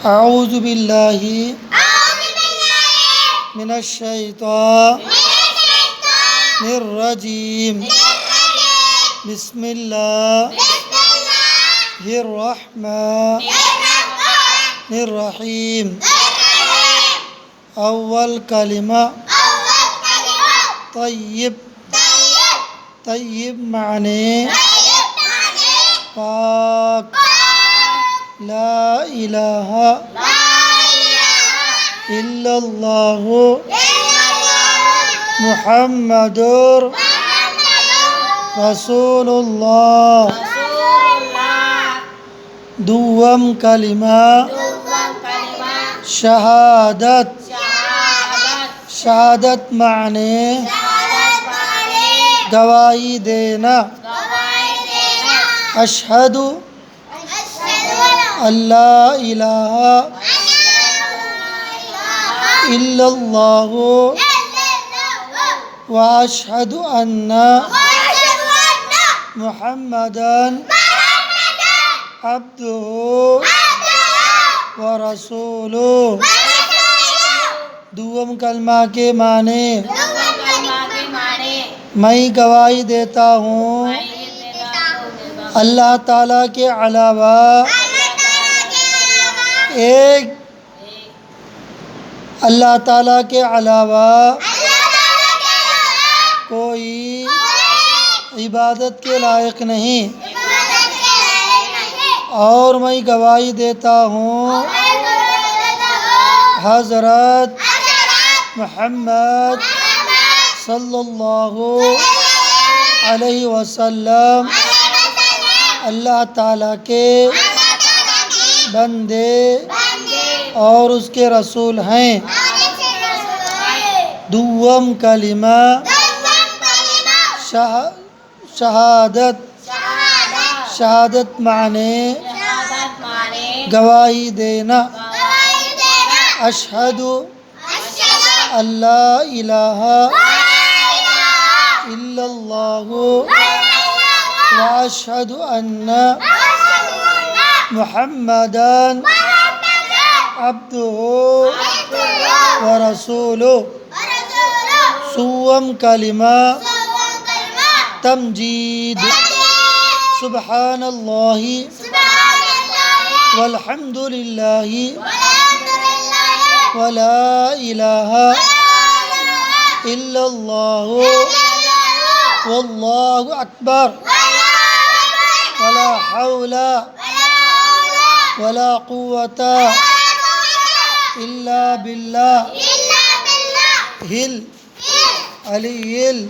أعوذ بالله من الشيطان الرجيم بسم الله الرحمن الرحيم أول كلمة طيب طيب معنی پاک لا الہ الا اللہ محمد رسول اللہ. دوم کلمہ شہادت شہادت معنی گواہی دینا. اشہد اللہ الہ الا اللہ واشہد ان محمدً عبدہ ورسولہ. دوم کلمہ کے معنی میں گواہی دیتا ہوں اللہ تعالیٰ کے علاوہ اللہ تعالیٰ کے علاوہ کوئی عبادت کے لائق نہیں، اور میں گواہی دیتا ہوں حضرت محمد صلی اللہ علیہ وسلم اللہ تعالیٰ کے بندے اور اس کے رسول ہیں. دوم کلمہ شہادت شہادت معنی گواہی دینا. اشہد اللہ الہ الا اللہ واشہد ان محمدً عبدہ ورسولہ. سوم کلمہ تمجید سبحان اللہ والحمد للہ ولا الہ الا اللہ واللہ اکبر ولا حول ولا قوة الا باللہ العلی